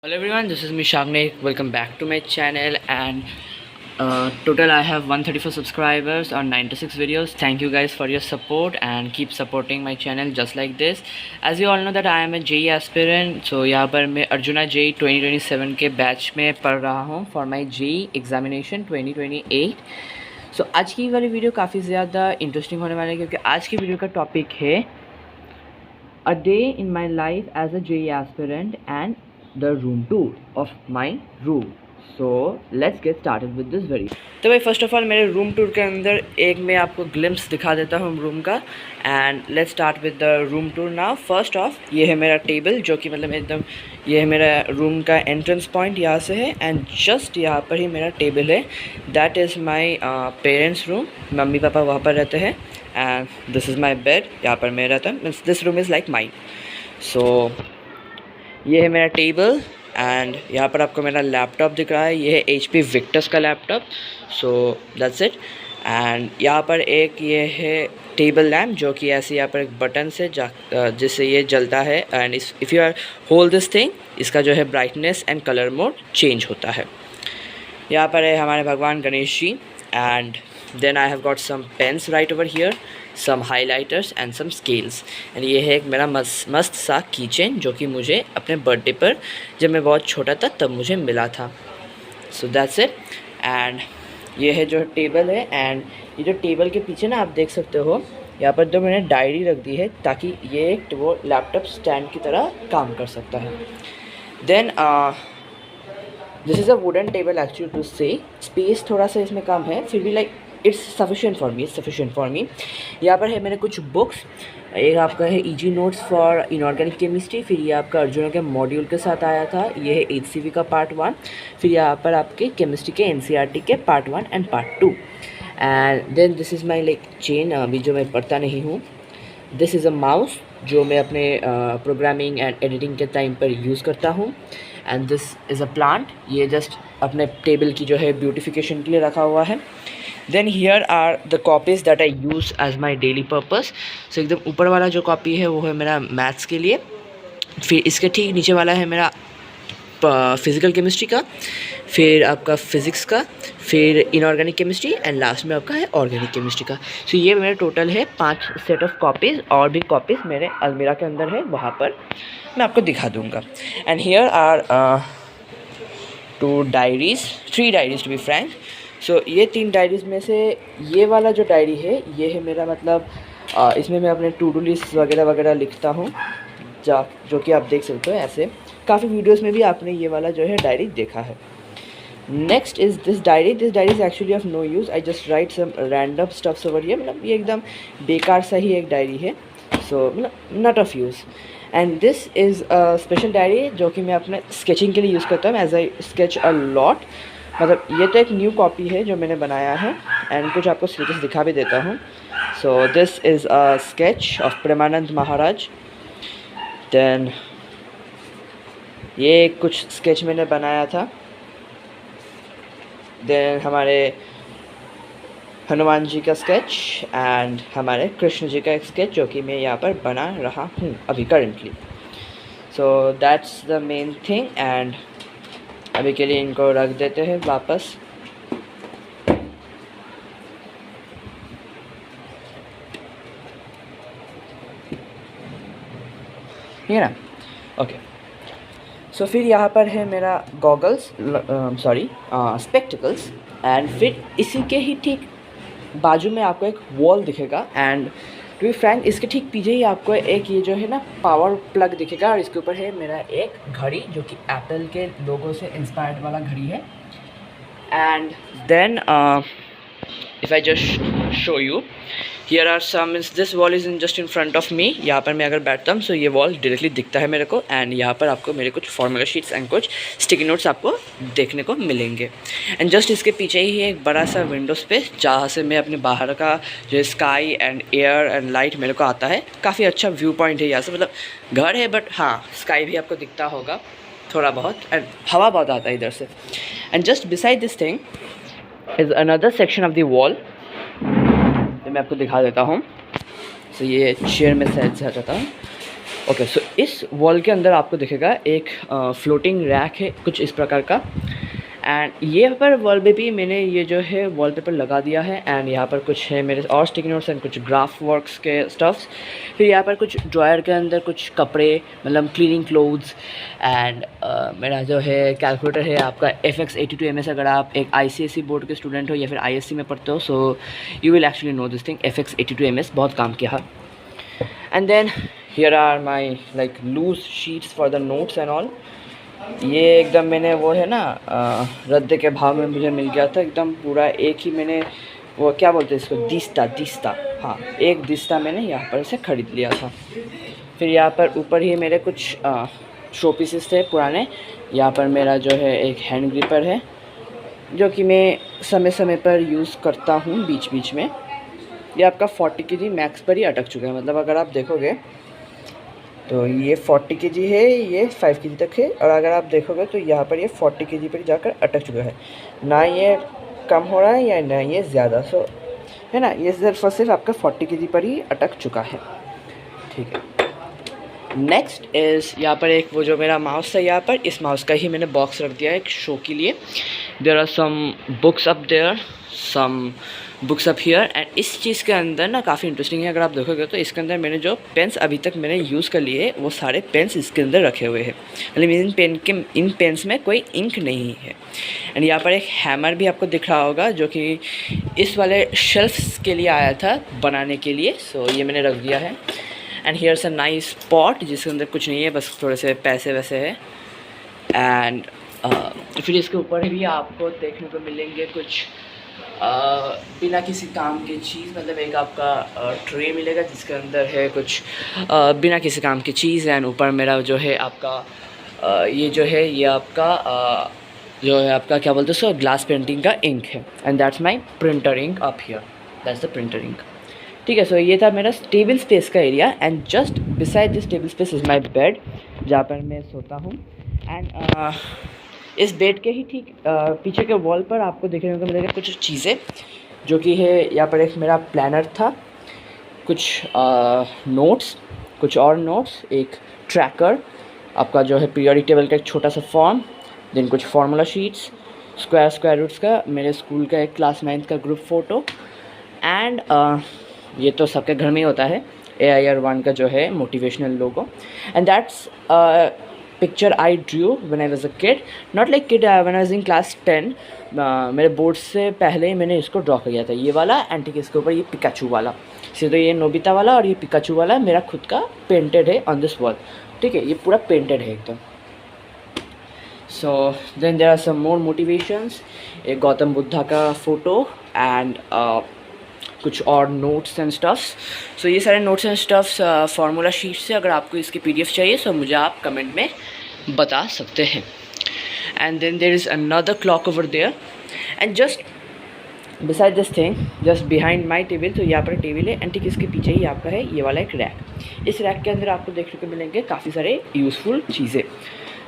Hello everyone, this is me Shagnik. Welcome back to my channel and total I have 134 subscribers on 96 videos. Thank you guys for your support and keep supporting my channel just like this. As you all know that I am a JEE aspirant. So यहाँ पर मैं arjuna JEE 2027 के batch में पढ़ रहा हूँ for my JEE examination 2028. So आज की वाली वीडियो काफ़ी ज़्यादा इंटरेस्टिंग होने वाली है क्योंकि आज की वीडियो का टॉपिक है A day in my life as a JEE aspirant and the room tour of my room. So let's get started with this video. तो भाई फर्स्ट ऑफ ऑल मेरे रूम टूर के अंदर एक मैं आपको ग्लिम्स दिखा देता हूँ रूम का and let's start with the room tour now. First of ये है मेरा टेबल जो कि मतलब एकदम ये है मेरा रूम का एंट्रेंस पॉइंट यहाँ से है एंड जस्ट यहाँ पर ही मेरा टेबल है. That is my parents room. Mummy papa वहाँ पर रहते हैं and this is my bed. यहाँ पर मैं रहता हूँ. This room is like mine. So ये है मेरा टेबल एंड यहाँ पर आपको मेरा लैपटॉप दिख रहा है. ये है HP विक्टस का laptop. So that's it. And यहाँ पर एक ये है टेबल लैम्प जो कि ऐसे यहाँ पर एक बटन से जिससे ये जलता है and if you are hold this thing इसका जो है brightness and colour mode change होता है. यहाँ पर है हमारे भगवान Ganesh ji and then I have got some pens right over here, some highlighters and some scales. And ये है एक मेरा मस्त सा कीचेन जो कि मुझे अपने बर्थडे पर जब मैं बहुत छोटा था तब मुझे मिला था. So that's it. एंड ये है जो टेबल है एंड ये जो टेबल के पीछे ना आप देख सकते हो यहाँ पर जो मैंने डायरी रख दी है ताकि ये वो लैपटॉप स्टैंड की तरह काम कर सकता है. Then this is a wooden table actually two से स्पेस थोड़ा सा इसमें कम है फिर भी like it's sufficient for me. यहाँ पर है मेरे कुछ बुक्स. एक आपका है EG notes for inorganic chemistry. फिर ये आपका अर्जुना के मॉड्यूल के साथ आया था. ये है HCV का पार्ट 1. फिर यहाँ पर आपके केमिस्ट्री के NCERT के part 1 and part 2. And then this is my like chain अभी जो मैं पढ़ता नहीं हूँ. दिस इज़ अ माउस जो मैं अपने प्रोग्रामिंग एंड एडिटिंग के टाइम पर यूज़ करता हूँ. And this is a plant. ये जस्ट अपने टेबल की जो है ब्यूटिफिकेशन के लिए रखा हुआ है. Then here are the copies that I use as my daily purpose. So एकदम ऊपर वाला जो कॉपी है वो है मेरा मैथ्स के लिए. फिर इसके ठीक नीचे वाला है मेरा फिज़िकल केमिस्ट्री का, फिर आपका फ़िज़िक्स का, फिर इनऑर्गेनिक केमिस्ट्री एंड लास्ट में आपका है ऑर्गेनिक केमिस्ट्री का. सो ये मेरा टोटल है 5 सेट ऑफ कॉपीज़. और भी कॉपीज़ मेरे अलमीरा के अंदर है, वहाँ पर मैं आपको दिखा दूँगा. And here are 3 diaries to be frank. So ये 3 डायरीज़ में से ये वाला जो डायरी है ये है मेरा मतलब इसमें मैं अपने टू डू लिस्ट वगैरह लिखता हूँ जो कि आप देख सकते हो. ऐसे काफ़ी वीडियोस में भी आपने ये वाला जो है डायरी देखा है. Next is this diary is actually of no use. I just write some random stuffs over here. मतलब ये एकदम बेकार सा ही एक डायरी है. सो मतलब not of use. And this is a special diary जो कि मैं अपने स्केचिंग के लिए यूज़ करता हूँ as I sketch a lot. मतलब ये तो एक न्यू कॉपी है जो मैंने बनाया है एंड कुछ आपको स्केचेस दिखा भी देता हूँ. So this is a sketch of Premanand Maharaj. Then ये कुछ स्केच मैंने बनाया था. देन हमारे हनुमान जी का स्केच एंड हमारे कृष्ण जी का एक स्केच जो कि मैं यहाँ पर बना रहा हूँ अभी currently. So that's the main thing. And अभी के लिए इनको रख देते हैं वापस. ये ना ओके. सो फिर यहाँ पर है मेरा गॉगल्स स्पेक्टिकल्स. एंड फिर इसी के ही ठीक बाजू में आपको एक वॉल दिखेगा. एंड टू बी फ्रैंक इसके ठीक पीछे ही आपको एक ये जो है ना पावर प्लग दिखेगा और इसके ऊपर है मेरा एक घड़ी जो कि एप्पल के लोगो से इंस्पायर्ड वाला घड़ी है. And then if I just show you here are some this wall is in just in front of me. यहाँ पर मैं अगर बैठता हूँ सो ये वॉल डायरेक्टली दिखता है मेरे को. एंड यहाँ पर आपको मेरे कुछ फॉर्मूला शीट्स एंड कुछ स्टिकी नोट्स आपको देखने को मिलेंगे. एंड जस्ट इसके पीछे ही एक बड़ा सा विंडो स्पेस जहाँ से मैं अपने बाहर का जो sky and air and light मेरे को आता है. काफ़ी अच्छा व्यू पॉइंट है यहाँ से. मतलब घर है बट हाँ स्काई भी आपको दिखता होगा थोड़ा बहुत एंड हवा बहुत आता है इधर से. And just beside this thing is another section of the wall. मैं आपको दिखा देता हूँ. सो ये चेयर में सेट जाता था ओके, सो इस वॉल के अंदर आपको दिखेगा एक फ्लोटिंग रैक है कुछ इस प्रकार का। एंड ये पर वॉल पे भी मैंने ये जो है वॉलपेपर लगा दिया है। एंड यहाँ पर कुछ है मेरे और स्टिकी नोट्स एंड कुछ ग्राफ वर्क्स के स्टफ्स। फिर यहाँ पर कुछ ड्रायर के अंदर कुछ कपड़े, मतलब क्लीनिंग क्लोथ्स। एंड मेरा जो है कैलकुलेटर है आपका FX82MS। अगर आप एक ICSE बोर्ड के स्टूडेंट हो या फिर ISC में पढ़ते हो, so you will actually know this thing. FX82MS बहुत काम किया है। And then here are my like loose sheets for the notes and all. ये एकदम मैंने वो है ना रद्द के भाव में मुझे मिल गया था एकदम पूरा एक ही। मैंने वो क्या बोलते हैं इसको, दिस्ता, हाँ एक दिस्ता मैंने यहाँ पर से ख़रीद लिया था। फिर यहाँ पर ऊपर ही मेरे कुछ शो पीसेस थे पुराने। यहाँ पर मेरा जो है एक हैंड ग्रिपर है जो कि मैं समय समय पर यूज़ करता हूँ बीच बीच में। ये आपका 40 kg मैक्स पर ही अटक चुका है। मतलब अगर आप देखोगे तो ये 40 kg है, ये 5 kg तक है। और अगर आप देखोगे तो यहाँ पर ये 40 kg पर जाकर अटक चुका है। ना ये कम हो रहा है या ना ये ज़्यादा, सो है ना, ये सिर्फ आपका 40 kg पर ही अटक चुका है। ठीक है, नेक्स्ट इज़ यहाँ पर एक वो जो मेरा माउस था, यहाँ पर इस माउस का ही मैंने बॉक्स रख दिया है एक शो के लिए। There are some books up there, some books up here. And इस चीज़ के अंदर ना काफ़ी इंटरेस्टिंग है। अगर आप देखोगे तो इसके अंदर मैंने जो पेन्स अभी तक मैंने यूज़ कर लिए वो सारे पेन्स इसके अंदर रखे हुए हैं। मतलब इन पेन्स में कोई इंक नहीं है। एंड यहाँ पर एक हैमर भी आपको दिख रहा होगा जो कि इस वाले शेल्फ्स के लिए आया था बनाने के लिए। सो ये मैंने रख दिया है। And here's a nice pot जिसके अंदर कुछ नहीं है, बस थोड़े से पैसे वैसे है। एंड फिर इसके ऊपर भी आपको देखने को मिलेंगे कुछ बिना किसी काम की चीज़। मतलब एक आपका ट्रे मिलेगा जिसके अंदर है कुछ बिना किसी काम की चीज़। एंड ऊपर मेरा जो है आपका ये जो है ये आपका जो है आपका क्या बोलते हैं सो ग्लास पेंटिंग का इंक है। And that's my printer ink up here, that's the printer ink. ठीक है, सो ये था मेरा टेबल स्पेस का area. And just beside this table space is my bed जहाँ पर मैं सोता हूँ। एंड इस बेड के ही ठीक पीछे के वॉल पर आपको देखने को मिलेगा कुछ चीज़ें जो कि है यहाँ पर एक मेरा प्लानर था, कुछ नोट्स, कुछ और नोट्स, एक ट्रैकर, आपका जो है पीरियोडिक टेबल का एक छोटा सा फॉर्म, देन कुछ फार्मूला शीट्स, स्क्वायर रूट्स का मेरे स्कूल का एक क्लास 9th का ग्रुप फ़ोटो। एंड ये तो सबके घर में ही होता है, AIR1 का जो है motivational logo. And that's picture I drew when I was a kid, not like kid, when I was in class 10। मेरे बोर्ड से पहले ही मैंने इसको ड्रॉ कर दिया था, ये वाला। एंड ठीक है, इसके ऊपर ये पिकाचू वाला, तो ये नोबिता वाला और ये पिकाचू वाला मेरा खुद का पेंटेड है ऑन दिस वॉल। ठीक है, ये पूरा पेंटेड है एकदम। So then there are some more motivations, एक गौतम बुद्धा का फ़ोटो एंड कुछ और नोट्स एंड स्टफ्स। सो ये सारे notes and stuffs formula sheet से। अगर आपको इसकी PDF चाहिए तो मुझे आप कमेंट में बता सकते हैं। And then there is another clock over there. And just beside this thing, just behind my table, तो यहाँ पर टेबल है। एंड ठीक इसके पीछे ही आपका है ये वाला एक रैक। इस रैक के अंदर आपको देखने को मिलेंगे काफ़ी सारे यूज़फुल चीज़ें।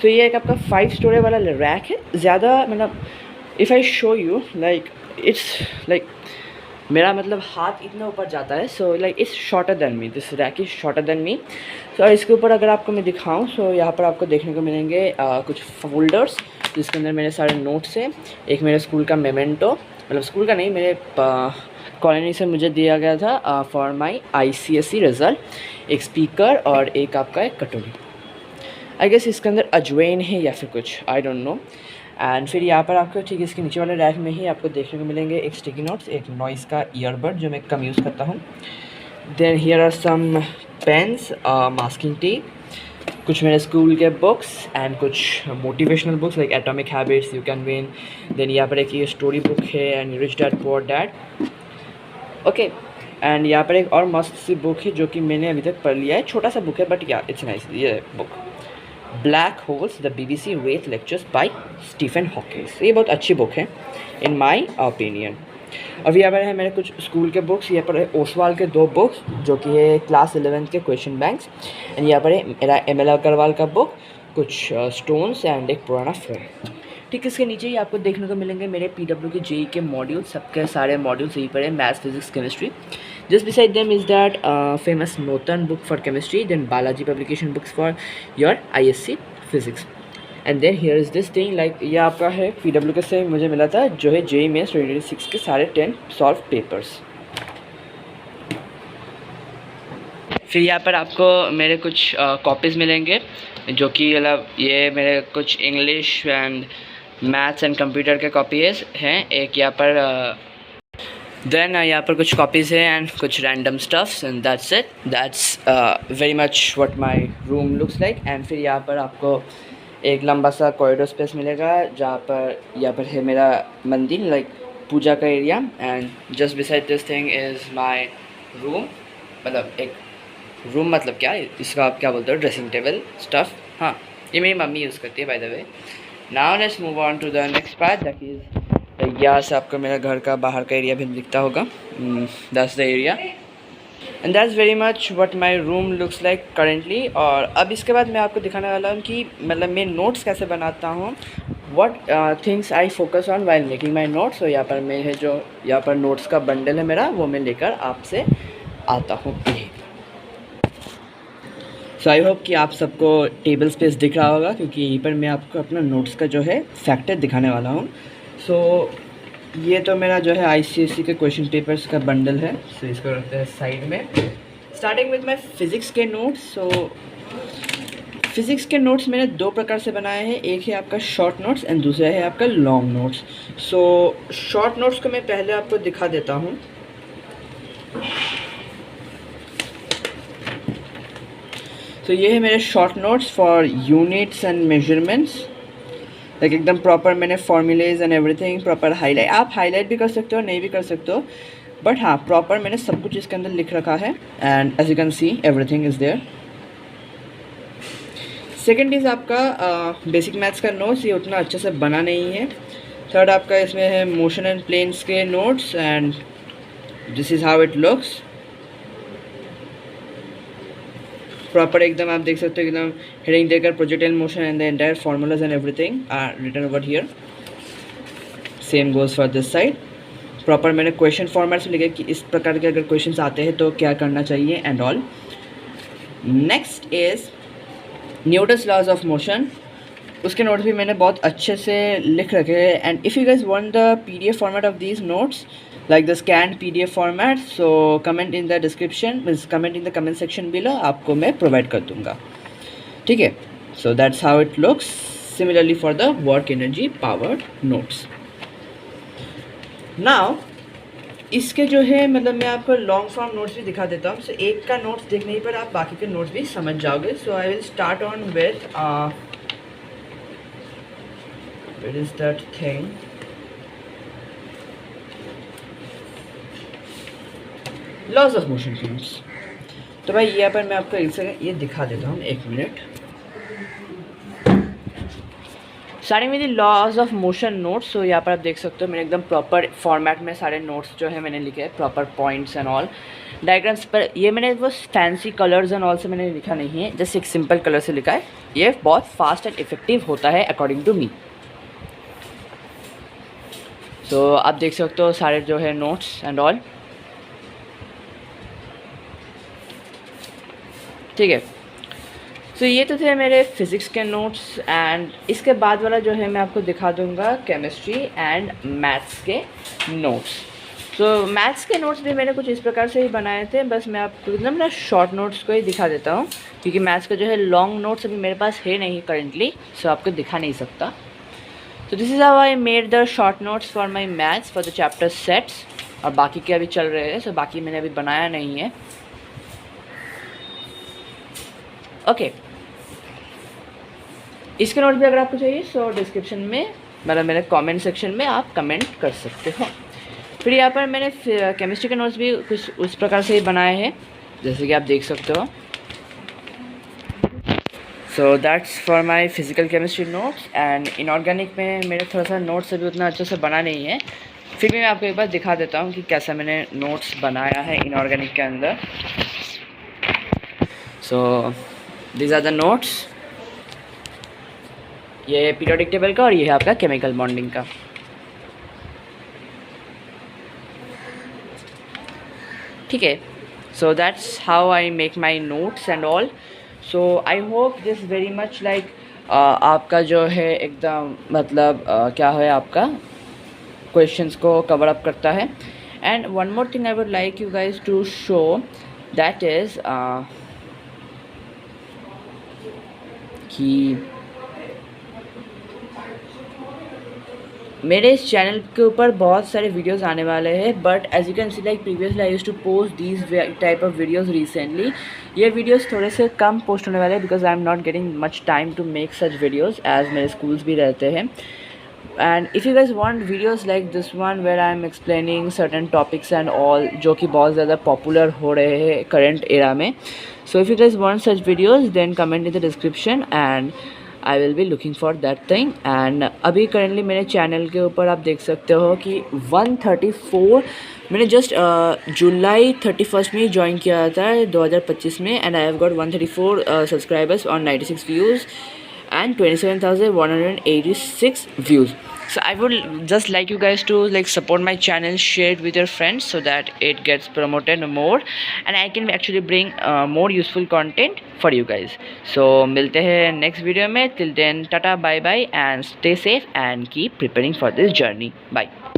तो ये एक आपका 5 स्टोरी वाला रैक है। ज़्यादा मतलब if I show you like it's like मेरा मतलब हाथ इतना ऊपर जाता है। So like it's shorter than me, this rack is shorter than me. So इसके ऊपर अगर आपको मैं दिखाऊं, सो यहाँ पर आपको देखने को मिलेंगे कुछ फोल्डर्स जिसके अंदर मेरे सारे नोट्स हैं। एक मेरे स्कूल का मेमेंटो, मतलब स्कूल का नहीं, मेरे कॉलोनी से मुझे दिया गया था फॉर माई ICSE रिज़ल्ट। एक स्पीकर और एक आपका एक कटोरी। आई गेस इसके अंदर अजवाइन है या फिर कुछ, आई डोंट नो। एंड फिर यहाँ पर आपको ठीक इसके नीचे वाले रैक में ही आपको देखने को मिलेंगे एक स्टिकी नोट्स, एक नॉइज़ का ईयरबड जो मैं कम यूज़ करता हूँ। Then here are some pens, masking tape, कुछ मेरे स्कूल के बुक्स एंड कुछ motivational books like atomic habits, you can win. Then यहाँ पर एक ये स्टोरी बुक है and rich dad poor dad. Okay, and यहाँ पर एक और मस्त सी बुक है जो कि मैंने अभी तक पढ़ लिया है। छोटा सा बुक है बट या इट्स नाइस। ये book black holes the BBC Wraith lectures by Stephen Hawkins. ये बहुत अच्छी बुक है इन माई ओपिनियन। अब यहाँ पर है मेरे कुछ स्कूल के बुक्स। यहाँ पर है ओसवाल के 2 बुक्स जो कि है क्लास 11th के क्वेश्चन बैंक्स। एंड यहाँ पर है मेरा ML अग्रवाल का बुक, कुछ स्टोन्स एंड एक पुराना फ्रेम। ठीक इसके नीचे ही आपको देखने को मिलेंगे मेरे PW के JEE के मॉड्यूल, सबके सारे मॉड्यूल्स यहीं पर है, maths, physics, chemistry. Just beside them is that famous Notan book for chemistry, then Balaji publication books for your ISC physics. And then here is this thing, like ये आपका है PW के से मुझे मिला था जो है JEE Mains 2026 के सारे 10 सॉल्व पेपर्स. फिर यहाँ पर आपको मेरे कुछ कॉपीज़ मिलेंगे जो कि मतलब ये मेरे कुछ English and maths and computer के कॉपीज़ हैं. एक यहाँ पर देन यहाँ पर कुछ कॉपीज़ हैं एंड कुछ random stuffs and that's it. That's very much what my room looks like. And फिर यहाँ पर आपको एक लंबा सा कॉरिडोर स्पेस मिलेगा जहाँ पर यहाँ पर है मेरा मंदिर, लाइक पूजा का area. And just beside this thing is my room. मतलब एक रूम मतलब क्या, इसका आप क्या बोलते हो, ड्रेसिंग टेबल स्टफ़. हाँ, ये मेरी मम्मी यूज़ करती है by the way. Now let's move on to the next part, that is यहाँ से आपको मेरा घर का बाहर का एरिया भी दिखता होगा. That's the area and that's very much what my room looks like currently. और अब इसके बाद मैं आपको दिखाने वाला हूँ कि मतलब मैं नोट्स कैसे बनाता हूँ, what things I focus on while making my notes. तो यहाँ पर मेरे जो यहाँ पर नोट्स का बंडल है मेरा, वो मैं लेकर आपसे आता हूँ. सो आई होप कि आप सबको टेबल स्पेस दिख रहा होगा क्योंकि यहीं पर मैं आपको अपना नोट्स का जो है फैक्टर दिखाने वाला हूँ. सो ये तो मेरा जो है ICSE के क्वेश्चन पेपर्स का बंडल है. सो इसको रखते हैं साइड में. स्टार्टिंग विद माय फिज़िक्स के नोट्स. सो फिज़िक्स के नोट्स मैंने दो प्रकार से बनाए हैं. एक है आपका शॉर्ट नोट्स एंड दूसरा है आपका long notes. So short notes को मैं पहले आपको दिखा देता हूँ. तो ये है मेरे short notes for units and measurements. Like एकदम प्रॉपर मैंने formulas and everything proper highlight. आप हाईलाइट भी कर सकते हो, नहीं भी कर सकते हो, बट हाँ प्रॉपर मैंने सब कुछ इसके अंदर लिख रखा है. And as you can see everything is there. Second is आपका बेसिक मैथ्स का नोट्स. ये उतना अच्छे से बना नहीं है. थर्ड आपका इसमें है मोशन एंड प्लेन्स के notes and this is how it looks. Proper एकदम आप देख सकते हो एकदम हेडिंग देकर projectile motion and the entire formulas and everything are written over here. Same goes for this side. Proper मैंने क्वेश्चन फॉर्मेट्स में लिखे कि इस प्रकार के अगर क्वेश्चंस आते हैं तो क्या करना चाहिए and all. Next is Newton's laws of motion. उसके नोट्स भी मैंने बहुत अच्छे से लिख रखे हैं. And if you guys want the PDF format of these notes like the scanned PDF format, so comment in the description, means comment in the comment section below, आपको मैं provide कर दूँगा. ठीक है. So that's how it looks. Similarly for the work energy powered notes. Now इसके जो है मतलब मैं आपको लॉन्ग फॉर्म नोट्स भी दिखा देता हूँ. सो एक का नोट्स देखने पर आप बाकी के नोट्स भी समझ जाओगे. So I will start on with where is that thing. Laws of motion notes. तो भाई यहाँ पर मैं आपको एक सेकंड ये दिखा देता हूँ, एक मिनट. स्टार्टिंग में लॉज ऑफ मोशन नोट्स. तो यहाँ पर आप देख सकते हो मैंने एकदम प्रॉपर फॉर्मेट में सारे नोट्स जो है मैंने लिखे हैं, proper points and all diagrams पर. ये मैंने वो फैंसी कलर्स एंड ऑल से मैंने लिखा नहीं है, जस्ट एक सिंपल कलर से लिखा है. ये बहुत फास्ट एंड इफेक्टिव होता है अकॉर्डिंग टू मी. तो आप देख सकते हो सारे जो है नोट्स एंड ऑल. ठीक है. तो ये तो थे मेरे फिज़िक्स के नोट्स. एंड इसके बाद वाला जो है मैं आपको दिखा दूंगा केमिस्ट्री एंड मैथ्स के नोट्स. तो मैथ्स के नोट्स भी मैंने कुछ इस प्रकार से ही बनाए थे. बस मैं आपको एकदम ना शॉर्ट नोट्स को ही दिखा देता हूँ क्योंकि मैथ्स का जो है लॉन्ग नोट्स अभी मेरे पास है नहीं करेंटली, सो आपको दिखा नहीं सकता. तो this is how I made the short notes for my maths for the chapter sets. और बाकी के अभी चल रहे हैं, सो बाकी मैंने अभी बनाया नहीं है. ओके. इसके नोट भी अगर आपको चाहिए सो डिस्क्रिप्शन में मतलब मेरे कमेंट सेक्शन में आप कमेंट कर सकते हो. फिर यहाँ पर मैंने केमिस्ट्री के नोट्स भी कुछ उस प्रकार से ही बनाए हैं जैसे कि आप देख सकते हो. So that's for my physical chemistry notes. And inorganic में मेरे थोड़ा सा नोट्स अभी उतना अच्छे से बना नहीं है. फिर भी मैं आपको एक बार दिखा देता हूँ कि कैसा मैंने नोट्स बनाया है इनऑर्गेनिक के अंदर. सो these are the notes. ये पीरियोडिक टेबल का और ये है आपका केमिकल बॉन्डिंग का। ठीक है, so that's how I make my notes and all. So I hope this very much like आपका जो है एकदम मतलब क्या है आपका क्वेश्चंस को कवर अप करता है। And one more thing I would like you guys to show, that is कि मेरे इस चैनल के ऊपर बहुत सारे वीडियोस आने वाले हैं, but as you can see like previously I used to post these type of videos recently. ये वीडियोस थोड़े से कम पोस्ट होने वाले हैं because I am not getting much time to make such videos as मेरे स्कूल्स भी रहते हैं। And if you guys want videos like this one where I am explaining certain topics and all जो कि बहुत ज़्यादा पॉपुलर हो रहे हैं करंट एरा में, so if you guys want such videos then comment in the description and I will be looking for that thing. And अभी currently मेरे चैनल के ऊपर आप देख सकते हो कि 134 मैंने जस्ट जुलाई 31 में ज्वाइन किया था 2025 में, and I have got 134 subscribers on 96 views and 27,186 views. So I would just like you guys to like support my channel, share it with your friends so that it gets promoted more and I can actually bring more useful content for you guys. So milte hain next video mein. Till then, tata, bye bye and stay safe and keep preparing for this journey. Bye.